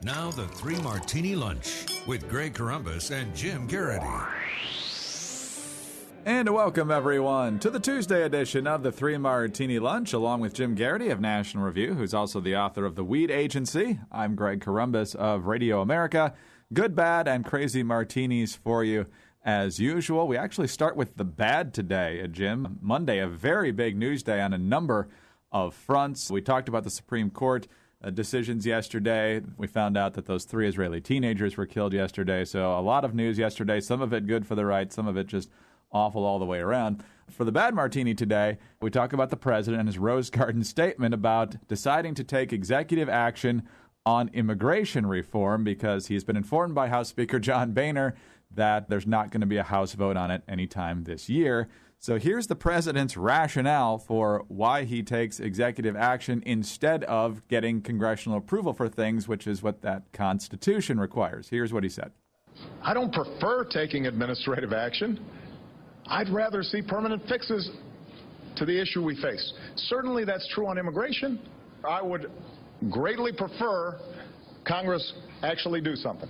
Now the Three Martini Lunch with Greg Columbus and Jim Garrity. And welcome, everyone, to the Tuesday edition of the Three Martini Lunch, along with Jim Garrity of National Review, who's also the author of The Weed Agency. I'm Greg Columbus of Radio America. Good, bad, and crazy martinis for you as usual. We actually start with the bad today, Jim. Monday, a very big news day on a number of fronts. We talked about the Supreme Court decisions yesterday. We found out that those 3 Israeli teenagers were killed yesterday. So a lot of news yesterday, some of it good for the right, some of it just awful all the way around. For the bad martini today, we talk about the president and his Rose Garden statement about deciding to take executive action on immigration reform because he's been informed by House Speaker John Boehner that there's not going to be a House vote on it anytime this year. So here's the president's rationale for why he takes executive action instead of getting congressional approval for things, which is what that Constitution requires. Here's what he said. I don't prefer taking administrative action. I'd rather see permanent fixes to the issue we face. Certainly that's true on immigration. I would greatly prefer Congress actually do something.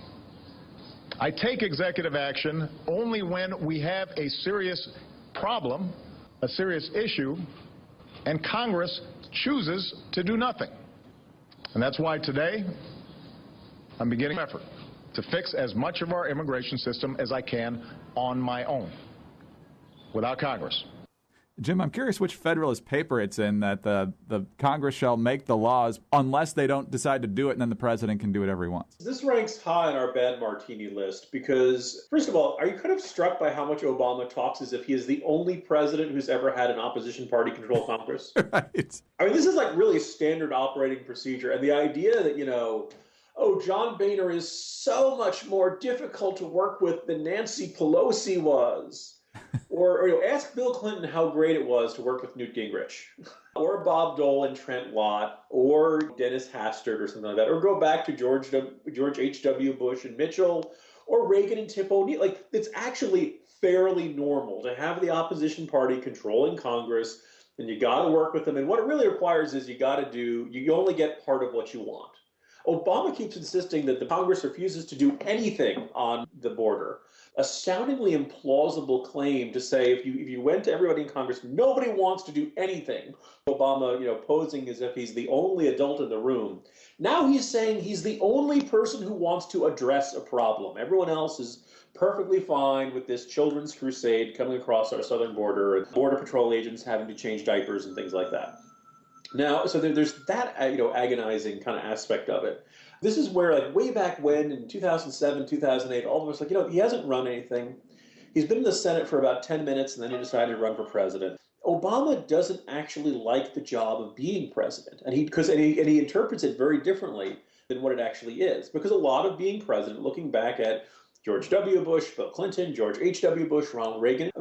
I take executive action only when we have a serious problem, a serious issue, and Congress chooses to do nothing. And that's why today I'm beginning an effort to fix as much of our immigration system as I can on my own, without Congress. Jim, I'm curious which Federalist paper it's in that the Congress shall make the laws unless they don't decide to do it, and then the president can do whatever he wants. This ranks high on our bad martini list because, first of all, are you kind of struck by how much Obama talks as if he is the only president who's ever had an opposition party control Congress? Right. I mean, this is like really standard operating procedure. And the idea that, John Boehner is so much more difficult to work with than Nancy Pelosi was. Or ask Bill Clinton how great it was to work with Newt Gingrich, or Bob Dole and Trent Lott, or Dennis Hastert or something like that, or go back to George H.W. Bush and Mitchell, or Reagan and Tip O'Neill. Like, it's actually fairly normal to have the opposition party controlling Congress, and you got to work with them. And what it really requires is you only get part of what you want. Obama keeps insisting that the Congress refuses to do anything on the border. Astoundingly implausible claim to say if you went to everybody in Congress, nobody wants to do anything. Obama, posing as if he's the only adult in the room. Now he's saying he's the only person who wants to address a problem. Everyone else is perfectly fine with this children's crusade coming across our southern border and Border Patrol agents having to change diapers and things like that. Now, so there's that, agonizing kind of aspect of it. This is where, way back when, in 2007, 2008, all of us he hasn't run anything. He's been in the Senate for about 10 minutes, and then he decided to run for president. Obama doesn't actually like the job of being president, and he interprets it very differently than what it actually is. Because a lot of being president, looking back at George W. Bush, Bill Clinton, George H.W. Bush, Ronald Reagan,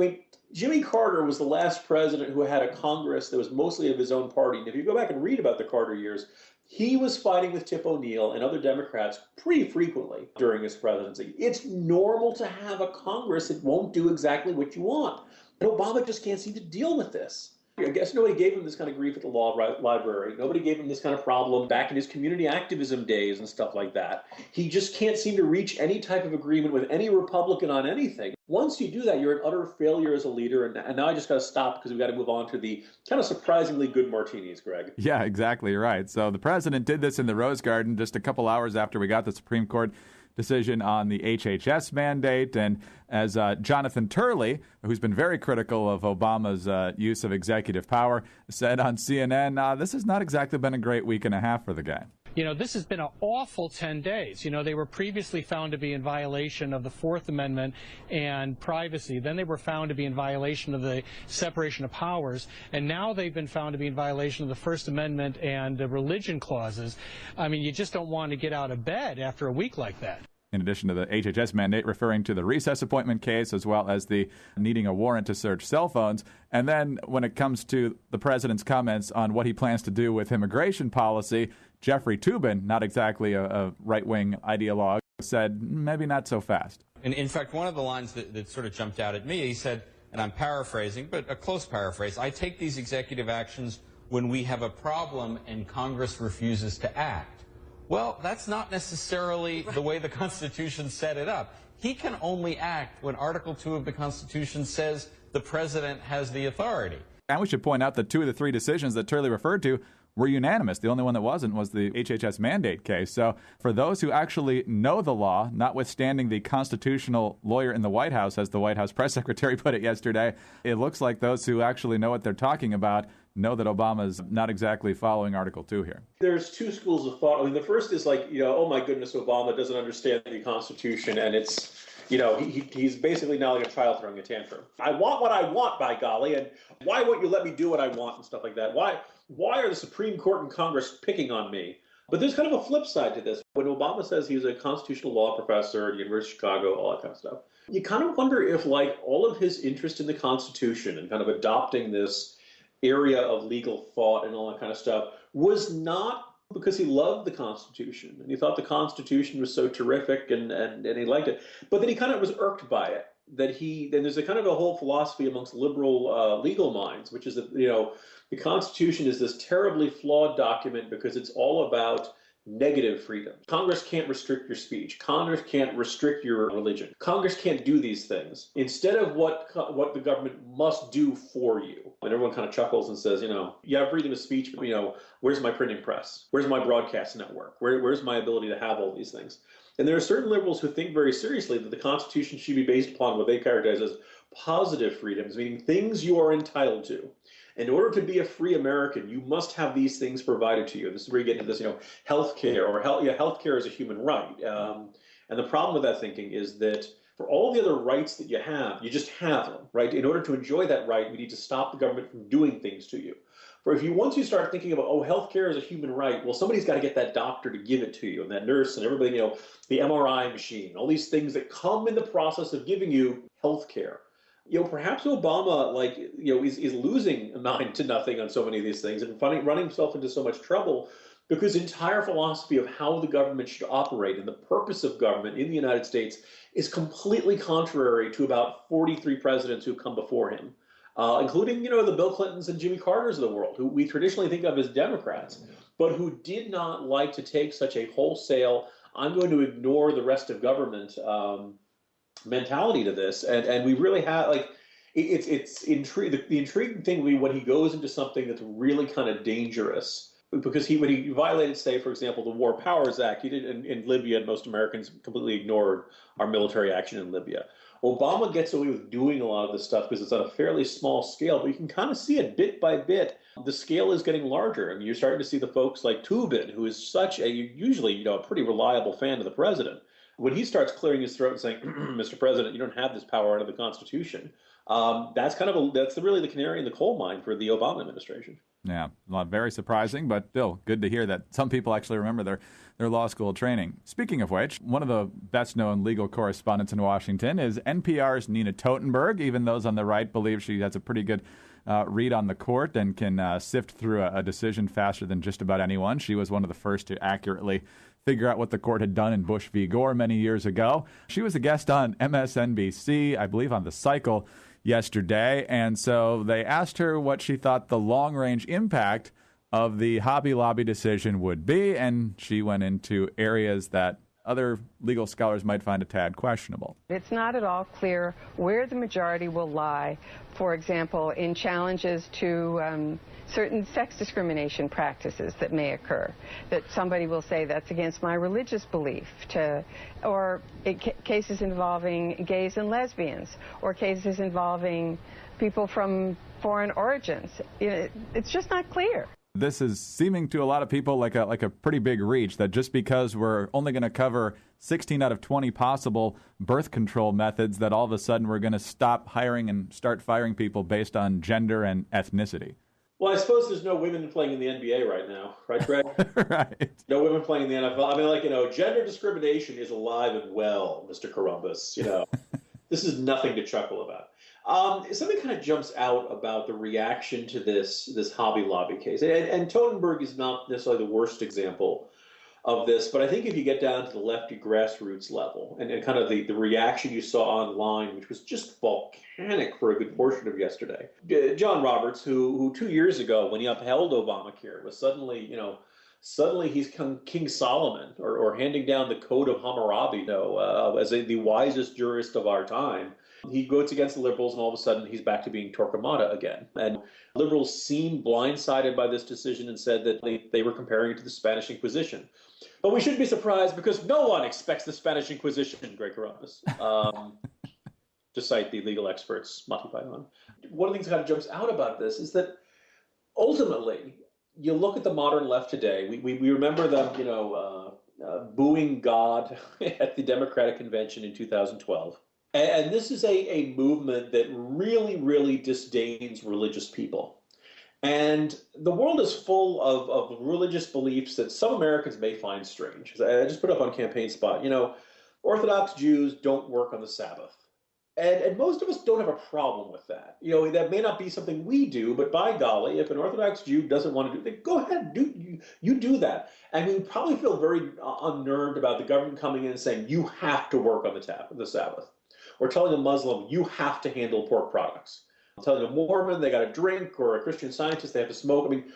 Jimmy Carter was the last president who had a Congress that was mostly of his own party. And if you go back and read about the Carter years, he was fighting with Tip O'Neill and other Democrats pretty frequently during his presidency. It's normal to have a Congress that won't do exactly what you want. And Obama just can't seem to deal with this. I guess nobody gave him this kind of grief at the law library. Nobody gave him this kind of problem back in his community activism days and stuff like that. He just can't seem to reach any type of agreement with any Republican on anything. Once you do that, you're an utter failure as a leader. And now I just got to stop because we've got to move on to the kind of surprisingly good martinis, Greg. Yeah, exactly right. So the president did this in the Rose Garden just a couple hours after we got the Supreme Court decision on the HHS mandate. And as Jonathan Turley, who's been very critical of Obama's use of executive power, said on CNN, this has not exactly been a great week and a half for the guy. This has been an awful 10 days. They were previously found to be in violation of the Fourth Amendment and privacy. Then they were found to be in violation of the separation of powers. And now they've been found to be in violation of the First Amendment and the religion clauses. You just don't want to get out of bed after a week like that. In addition to the HHS mandate, referring to the recess appointment case, as well as the needing a warrant to search cell phones. And then when it comes to the president's comments on what he plans to do with immigration policy, Jeffrey Toobin, not exactly a right-wing ideologue, said maybe not so fast. And in fact, one of the lines that sort of jumped out at me, he said, and I'm paraphrasing, but a close paraphrase, I take these executive actions when we have a problem and Congress refuses to act. Well, that's not necessarily the way the Constitution set it up. He can only act when Article 2 of the Constitution says the president has the authority. And we should point out that 2 of the 3 decisions that Turley referred to were unanimous. The only one that wasn't was the HHS mandate case. So for those who actually know the law, notwithstanding the constitutional lawyer in the White House, as the White House press secretary put it yesterday, it looks like those who actually know what they're talking about know that Obama's not exactly following Article 2 here. There's 2 schools of thought. I mean, the first is like, oh my goodness, Obama doesn't understand the Constitution, and it's, he's basically now like a child throwing a tantrum. I want what I want, by golly, and why won't you let me do what I want and stuff like that? Why are the Supreme Court and Congress picking on me? But there's kind of a flip side to this. When Obama says he was a constitutional law professor at the University of Chicago, all that kind of stuff, you kind of wonder if, like, all of his interest in the Constitution and kind of adopting this area of legal thought and all that kind of stuff was not because he loved the Constitution and he thought the Constitution was so terrific and he liked it, but that he kind of was irked by it. Then there's a kind of a whole philosophy amongst liberal legal minds, which is that, the Constitution is this terribly flawed document because it's all about negative freedom. Congress can't restrict your speech. Congress can't restrict your religion. Congress can't do these things. Instead of what the government must do for you. And everyone kind of chuckles and says, you have freedom of speech, but, where's my printing press? Where's my broadcast network? Where's my ability to have all these things? And there are certain liberals who think very seriously that the Constitution should be based upon what they characterize as positive freedoms, meaning things you are entitled to. In order to be a free American, you must have these things provided to you. This is where you get into this, health care, or health care is a human right. And the problem with that thinking is that for all the other rights that you just have them, right? In order to enjoy that right, we need to stop the government from doing things to you. For once you start thinking about, health care is a human right, well, somebody's got to get that doctor to give it to you, and that nurse and everybody, the MRI machine, all these things that come in the process of giving you health care. Perhaps Obama, is losing 9-0 on so many of these things and running himself into so much trouble because the entire philosophy of how the government should operate and the purpose of government in the United States is completely contrary to about 43 presidents who've come before him, including, the Bill Clintons and Jimmy Carters of the world, who we traditionally think of as Democrats, but who did not like to take such a wholesale, I'm going to ignore the rest of government mentality to this, and we really have it's intriguing. The intriguing thing will be when he goes into something that's really kind of dangerous, because when he violated, say, for example, the War Powers Act, he did in Libya, and most Americans completely ignored our military action in Libya. Obama gets away with doing a lot of this stuff because it's on a fairly small scale, but you can kind of see it bit by bit. The scale is getting larger. I mean, you're starting to see the folks like Tubin, who is usually a pretty reliable fan of the president. When he starts clearing his throat and saying, Mr. President, you don't have this power under the Constitution, that's really the canary in the coal mine for the Obama administration. Yeah, very surprising, but still good to hear that some people actually remember their law school training. Speaking of which, one of the best-known legal correspondents in Washington is NPR's Nina Totenberg. Even those on the right believe she has a pretty good read on the court and can sift through a decision faster than just about anyone. She was one of the first to accurately figure out what the court had done in Bush v. Gore many years ago. She was a guest on MSNBC, I believe on The Cycle, yesterday, and so they asked her what she thought the long-range impact of the Hobby Lobby decision would be, and she went into areas that other legal scholars might find a tad questionable. It's not at all clear where the majority will lie, for example, in challenges to certain sex discrimination practices that may occur, that somebody will say that's against my religious belief, or cases involving gays and lesbians, or cases involving people from foreign origins. It's just not clear. This is seeming to a lot of people like a pretty big reach, that just because we're only going to cover 16 out of 20 possible birth control methods, that all of a sudden we're going to stop hiring and start firing people based on gender and ethnicity. Well, I suppose there's no women playing in the NBA right now, right, Greg? Right. No women playing in the NFL. I mean, gender discrimination is alive and well, Mr. Columbus. This is nothing to chuckle about. Something kind of jumps out about the reaction to this Hobby Lobby case. And Totenberg is not necessarily the worst example of this, but I think if you get down to the lefty grassroots level and kind of the reaction you saw online, which was just volcanic for a good portion of yesterday. John Roberts, who 2 years ago, when he upheld Obamacare, was suddenly, Suddenly he's King Solomon or handing down the Code of Hammurabi, as the wisest jurist of our time. He votes against the liberals, and all of a sudden he's back to being Torquemada again. And liberals seemed blindsided by this decision and said that they were comparing it to the Spanish Inquisition. But we shouldn't be surprised because no one expects the Spanish Inquisition, Greg Corombos. To cite the legal experts, Monty Python. One of the things that kind of jumps out about this is that ultimately, you look at the modern left today, we remember them, booing God at the Democratic Convention in 2012. And this is a movement that really, really disdains religious people. And the world is full of religious beliefs that some Americans may find strange. I just put up on Campaign Spot, Orthodox Jews don't work on the Sabbath. And most of us don't have a problem with that. That may not be something we do, but by golly, if an Orthodox Jew doesn't want to do it, go ahead, you do that. And we probably feel very unnerved about the government coming in and saying, you have to work on the Sabbath. Or telling a Muslim, you have to handle pork products. Telling a Mormon they got to drink, or a Christian Scientist they have to smoke. I mean,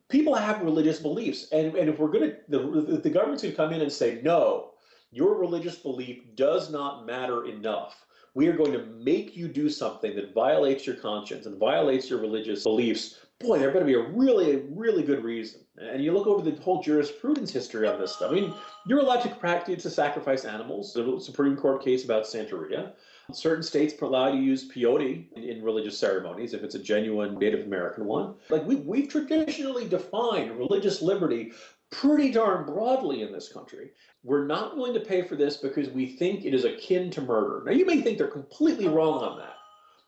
people have religious beliefs. And if we're going to, the government's going to come in and say, no, your religious belief does not matter enough. We are going to make you do something that violates your conscience and violates your religious beliefs. Boy, there better be a really, really good reason. And you look over the whole jurisprudence history on this stuff. I mean, you're allowed to practice to sacrifice animals. There's a Supreme Court case about Santeria. Certain states allow you to use peyote in religious ceremonies if it's a genuine Native American one. Like we've traditionally defined religious liberty pretty darn broadly in this country. We're not willing to pay for this because we think it is akin to murder. Now, you may think they're completely wrong on that,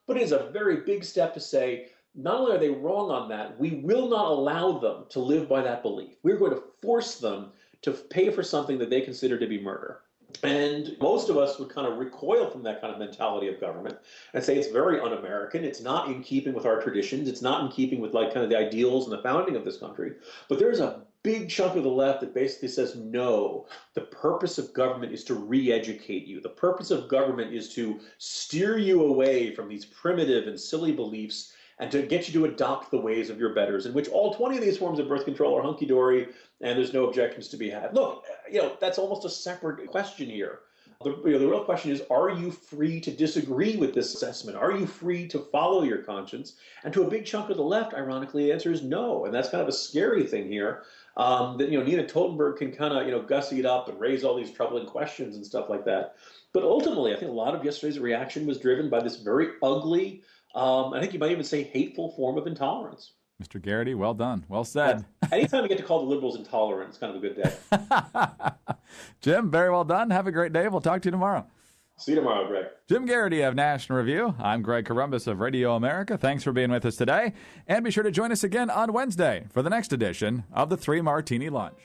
but it is a very big step to say, not only are they wrong on that, we will not allow them to live by that belief. We're going to force them to pay for something that they consider to be murder. And most of us would kind of recoil from that kind of mentality of government and say it's very un-American. It's not in keeping with our traditions. It's not in keeping with kind of the ideals and the founding of this country. But there's a big chunk of the left that basically says, no, the purpose of government is to re-educate you. The purpose of government is to steer you away from these primitive and silly beliefs and to get you to adopt the ways of your betters, in which all 20 of these forms of birth control are hunky-dory and there's no objections to be had. Look, that's almost a separate question here. The real question is, are you free to disagree with this assessment? Are you free to follow your conscience? And to a big chunk of the left, ironically, the answer is no. And that's kind of a scary thing here. That Nina Totenberg can kind of gussy it up and raise all these troubling questions and stuff like that. But ultimately, I think a lot of yesterday's reaction was driven by this very ugly, I think you might even say hateful form of intolerance. Mr. Garrity, well done. Well said. Anytime I get to call the liberals intolerant, it's kind of a good day. Jim, very well done. Have a great day. We'll talk to you tomorrow. See you tomorrow, Greg. Jim Garrity of National Review. I'm Greg Corombos of Radio America. Thanks for being with us today. And be sure to join us again on Wednesday for the next edition of the 3 Martini Lunch.